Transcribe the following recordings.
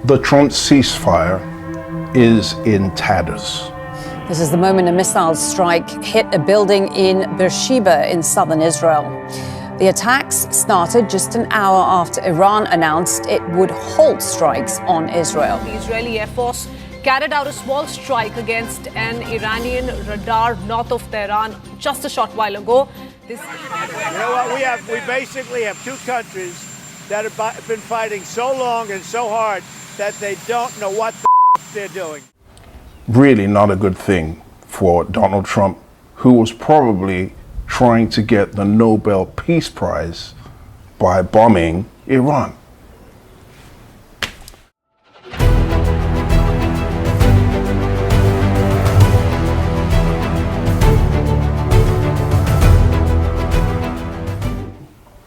The Trump ceasefire is in tatters. This is the moment a missile strike hit a building in Beersheba in southern Israel. The attacks started just an hour after Iran announced it would halt strikes on Israel. The Israeli Air Force carried out a small strike against an Iranian radar north of Tehran just a short while ago. You know what? We basically have two countries that have been fighting so long and so hard that they don't know what they're doing. Really not a good thing for Donald Trump, who was probably trying to get the Nobel Peace Prize by bombing Iran.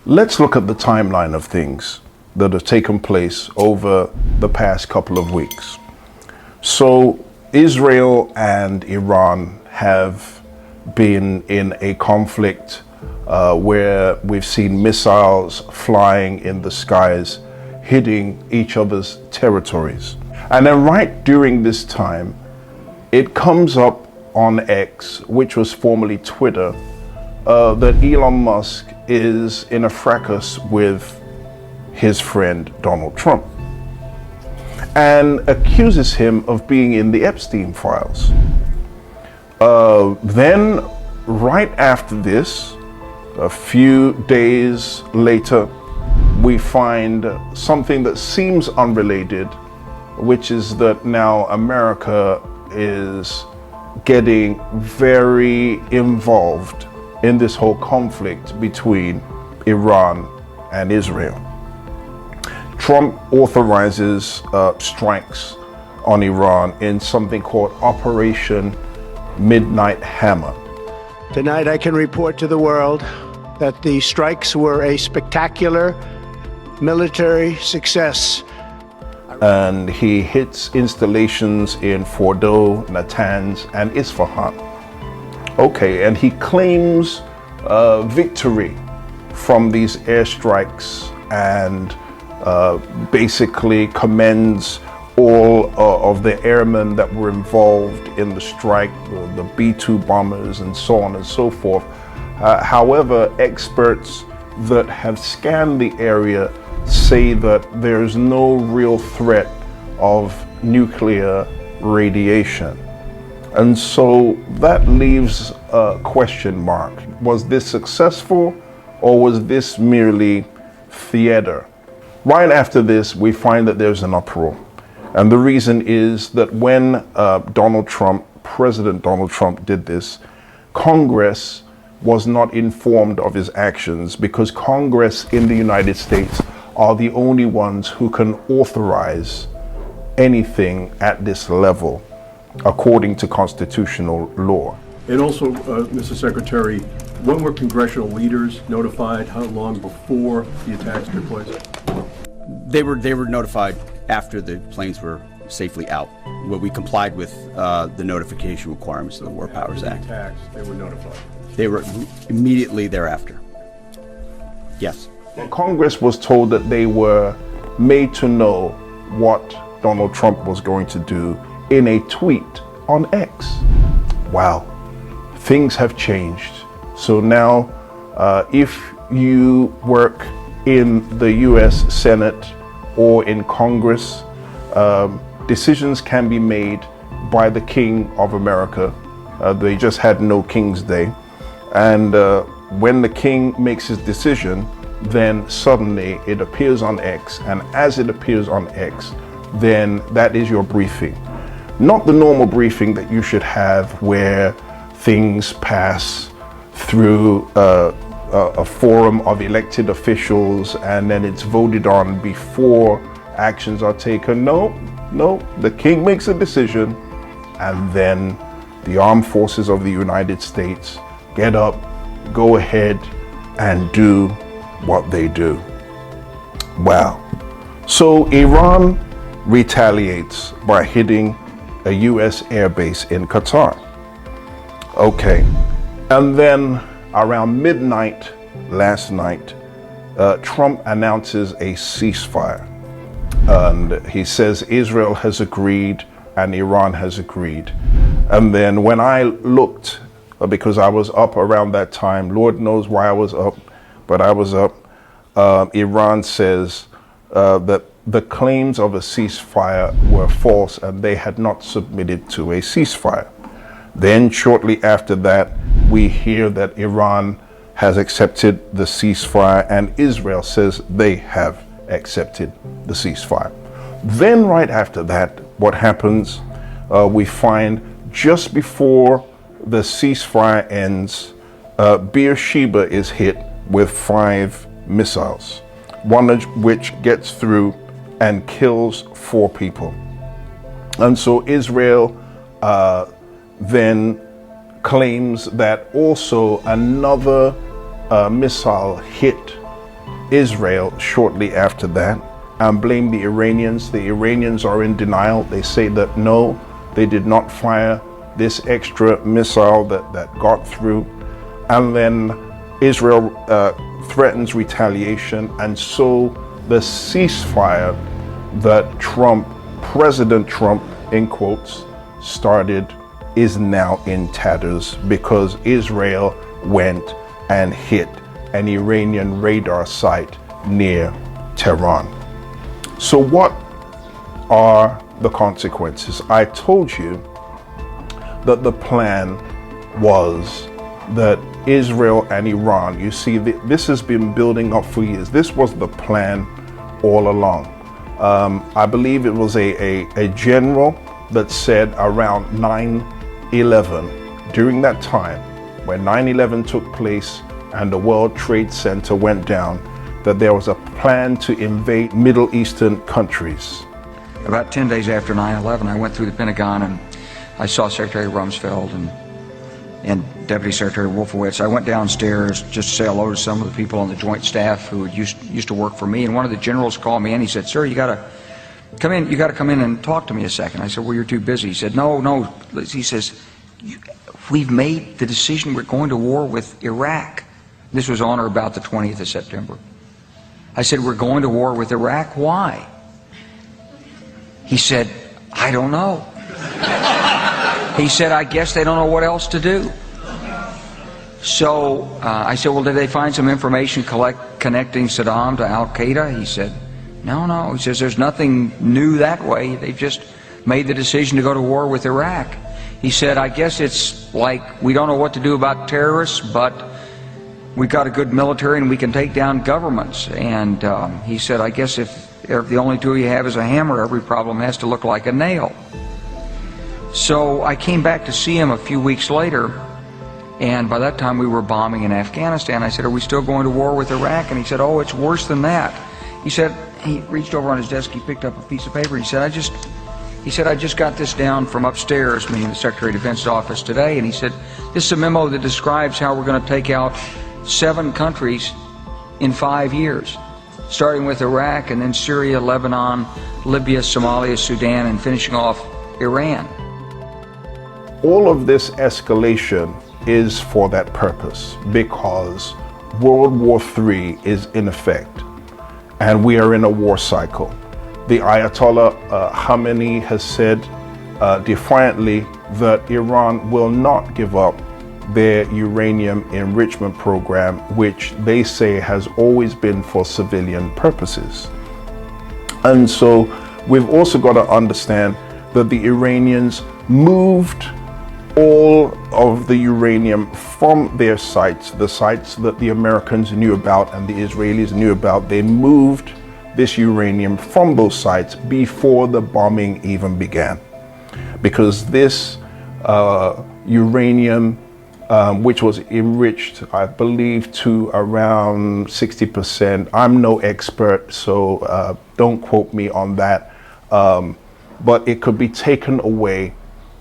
Let's look at the timeline of things that have taken place over the past couple of weeks. So Israel and Iran have been in a conflict where we've seen missiles flying in the skies, hitting each other's territories. And then right during this time, it comes up on X, which was formerly Twitter, that Elon Musk is in a fracas with his friend Donald Trump and accuses him of being in the Epstein files. Then right after this, a few days later, we find something that seems unrelated, which is that now America is getting very involved in this whole conflict between Iran and Israel. Trump authorizes strikes on Iran in something called Operation Midnight Hammer. Tonight I can report to the world that the strikes were a spectacular military success. And he hits installations in Fordo, Natanz, and Isfahan. Okay, and he claims victory from these airstrikes and basically commends all of the airmen that were involved in the strike, the B-2 bombers and so on and so forth. However, experts that have scanned the area say that there's no real threat of nuclear radiation. And so that leaves a question mark. Was this successful or was this merely theater? Right after this, we find that there's an uproar. And the reason is that when President Donald Trump did this, Congress was not informed of his actions because Congress in the United States are the only ones who can authorize anything at this level, according to constitutional law. And also, Mr. Secretary, when were congressional leaders notified? How long before the attacks took place? They were notified after the planes were safely out. Well, we complied with the notification requirements of the War Powers Act. Attacks, they were notified. They were immediately thereafter. Yes. Congress was told that they were made to know what Donald Trump was going to do in a tweet on X. Wow, things have changed. So now, if you work in the US Senate or in Congress, decisions can be made by the King of America. They just had no King's Day. And when the king makes his decision, then suddenly it appears on X. And as it appears on X, then that is your briefing. Not the normal briefing that you should have where things pass through a forum of elected officials and then it's voted on before actions are taken. No, the king makes a decision and then the armed forces of the United States get up, go ahead and do what they do. Wow. So Iran retaliates by hitting a US airbase in Qatar. Okay. And then around midnight last night, Trump announces a ceasefire. And he says Israel has agreed and Iran has agreed. And then when I looked, because I was up around that time, Lord knows why I was up, but I was up, Iran says that the claims of a ceasefire were false and they had not submitted to a ceasefire. Then shortly after that, we hear that Iran has accepted the ceasefire and Israel says they have accepted the ceasefire. Then right after that, what happens, we find just before the ceasefire ends, Beersheba is hit with 5 missiles, one of which gets through and kills 4 people. And so Israel then claims that also another missile hit Israel shortly after that and blame the Iranians. The Iranians are in denial. They say that no, they did not fire this extra missile that got through. And then Israel threatens retaliation. And so the ceasefire that President Trump, in quotes, started is now in tatters because Israel went and hit an Iranian radar site near Tehran. So what are the consequences? I told you that the plan was that Israel and Iran, you see, this has been building up for years. This was the plan all along. I believe it was a general that said around 9/11, during that time when 9/11 took place and the World Trade Center went down, that there was a plan to invade Middle Eastern countries. About 10 days after 9/11, I went through the Pentagon and I saw Secretary Rumsfeld and Deputy Secretary Wolfowitz. I went downstairs just to say hello to some of the people on the Joint Staff who used to work for me, and one of the generals called me and he said, "Sir, you got to come in and talk to me a second." I said, "Well, you're too busy." He said, No. He says, "We've made the decision. We're going to war with Iraq." This was on or about the 20th of September. I said, "We're going to war with Iraq. Why?" He said, "I don't know." He said, "I guess they don't know what else to do." So I said, "Well, did they find some information connecting Saddam to Al-Qaeda?" He said, No. He says, "There's nothing new that way. They've just made the decision to go to war with Iraq." He said, "I guess it's like we don't know what to do about terrorists, but we've got a good military and we can take down governments." And he said, "I guess if the only tool you have is a hammer, every problem has to look like a nail." So I came back to see him a few weeks later, and by that time we were bombing in Afghanistan. I said, "Are we still going to war with Iraq?" And he said, "Oh, it's worse than that." He said, he reached over on his desk, he picked up a piece of paper, he said, I just got this down from upstairs, meaning the Secretary of Defense's office today, and he said, "This is a memo that describes how we're going to take out 7 countries in 5 years, starting with Iraq and then Syria, Lebanon, Libya, Somalia, Sudan, and finishing off Iran." All of this escalation is for that purpose because World War III is in effect and we are in a war cycle. The Ayatollah Khamenei has said defiantly that Iran will not give up their uranium enrichment program, which they say has always been for civilian purposes. And so we've also got to understand that the Iranians moved all of the uranium from their sites, the sites that the Americans knew about and the Israelis knew about. They moved this uranium from those sites before the bombing even began. Because this uranium, which was enriched, I believe, to around 60%. I'm no expert, so don't quote me on that. But it could be taken away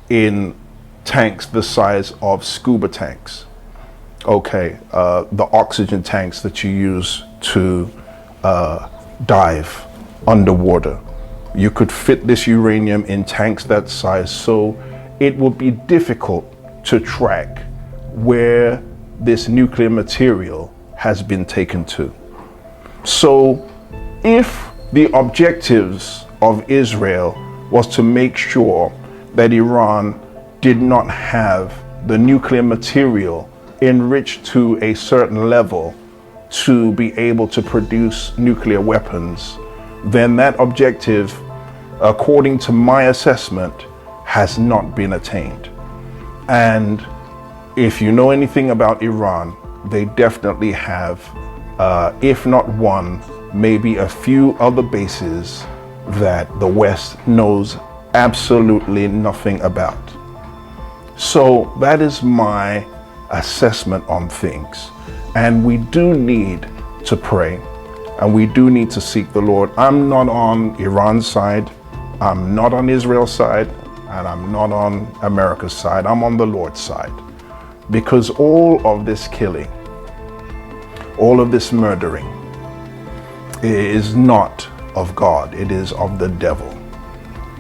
in tanks the size of scuba tanks. Okay, the oxygen tanks that you use to dive underwater. You could fit this uranium in tanks that size, so it would be difficult to track where this nuclear material has been taken to. So if The objectives of Israel was to make sure that Iran did not have the nuclear material enriched to a certain level to be able to produce nuclear weapons. Then that objective, according to my assessment, has not been attained. And if you know anything about Iran, they definitely have, if not one, maybe a few other bases that the West knows absolutely nothing about. So that is my assessment on things. And we do need to pray, and we do need to seek the Lord. I'm not on Iran's side, I'm not on Israel's side, and I'm not on America's side. I'm on the Lord's side. Because all of this killing, all of this murdering is not of God, it is of the devil.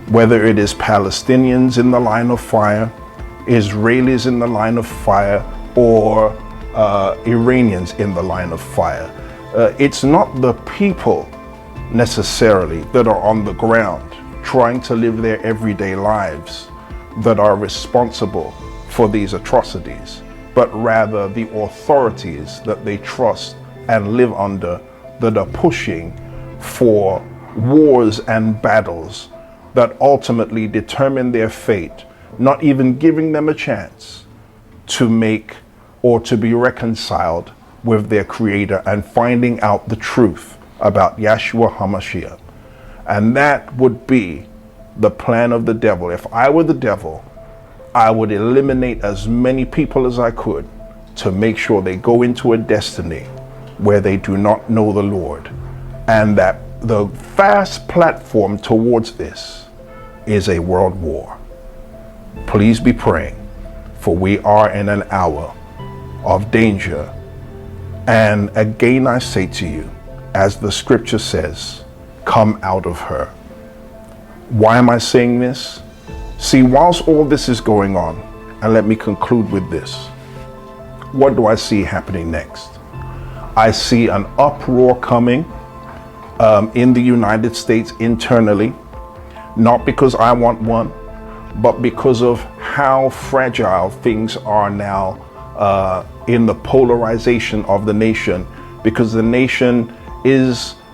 Whether it is Palestinians in the line of fire, Israelis in the line of fire, or Iranians in the line of fire. It's not the people necessarily that are on the ground trying to live their everyday lives that are responsible for these atrocities, but rather the authorities that they trust and live under that are pushing for wars and battles that ultimately determine their fate, not even giving them a chance to make or to be reconciled with their Creator and finding out the truth about Yahshua HaMashiach. And that would be the plan of the devil. If I were the devil, I would eliminate as many people as I could to make sure they go into a destiny where they do not know the Lord. And that the vast platform towards this is a world war. Please be praying, for we are in an hour of danger. And again I say to you, as the scripture says, come out of her. Why am I saying this? See, whilst all this is going on, and let me conclude with this, what do I see happening next? I see an uproar coming in the United States internally, not because I want one, but because of how fragile things are now in the polarization of the nation, because the nation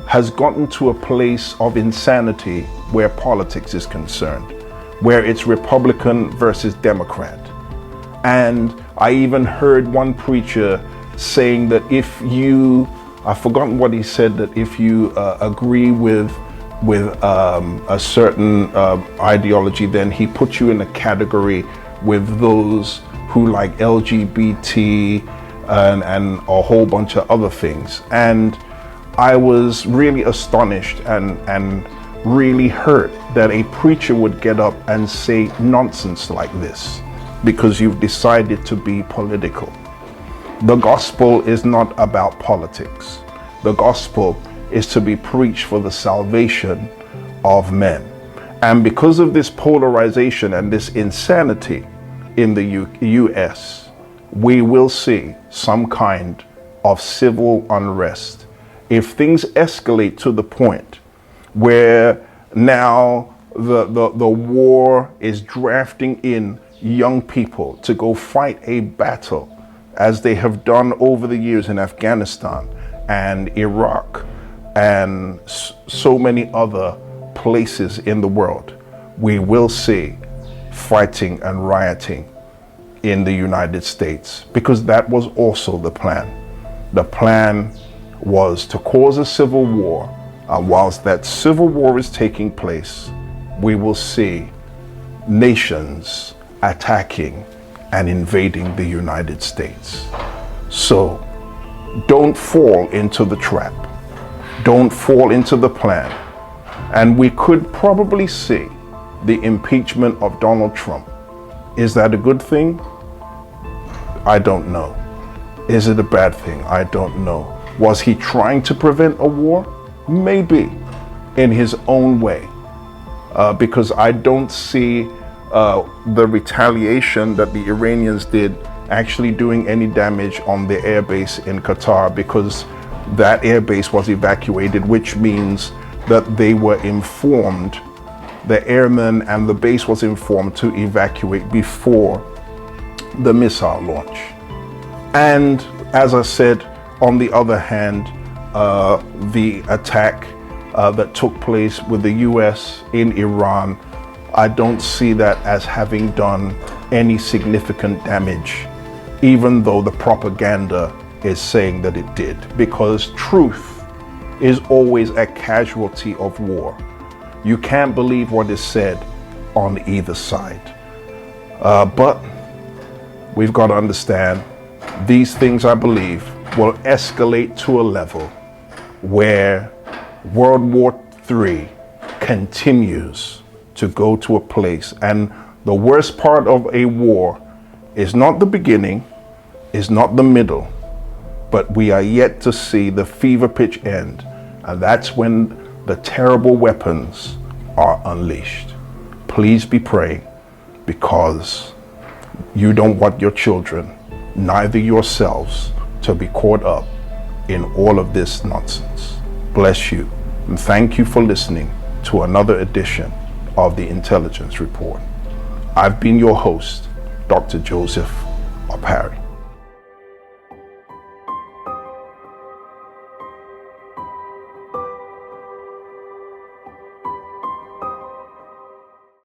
has gotten to a place of insanity where politics is concerned, where it's Republican versus Democrat. And I even heard one preacher saying that if you, I've forgotten what he said, that if you agree with a certain ideology, then he puts you in a category with those who like LGBT and a whole bunch of other things. And I was really astonished and really hurt that a preacher would get up and say nonsense like this because you've decided to be political. The gospel is not about politics. The gospel is to be preached for the salvation of men. And because of this polarization and this insanity in the US, we will see some kind of civil unrest. If things escalate to the point where now the war is drafting in young people to go fight a battle, as they have done over the years in Afghanistan and Iraq and so many other places in the world, we will see fighting and rioting in the United States, because that was also the plan. The plan was to cause a civil war, and whilst that civil war is taking place, we will see nations attacking and invading the United States. So don't fall into the trap. Don't fall into the plan. And we could probably see the impeachment of Donald Trump. Is that a good thing? I don't know. Is it a bad thing? I don't know. Was he trying to prevent a war? Maybe, in his own way. Because I don't see the retaliation that the Iranians did actually doing any damage on the airbase in Qatar, because that airbase was evacuated, which means that they were informed, the airmen and the base was informed to evacuate before the missile launch. And as I said, on the other hand, the attack that took place with the US in Iran, I don't see that as having done any significant damage, even though the propaganda is saying that it did, because truth is always a casualty of war. You can't believe what is said on either side. But we've got to understand these things, I believe, will escalate to a level where World War III continues to go to a place. And the worst part of a war is not the beginning, is not the middle, but we are yet to see the fever pitch end. And that's when the terrible weapons are unleashed. Please be praying, because you don't want your children, neither yourselves, to be caught up in all of this nonsense. Bless you, and thank you for listening to another edition of the Intelligence Report. I've been your host, Dr. Joseph Opare.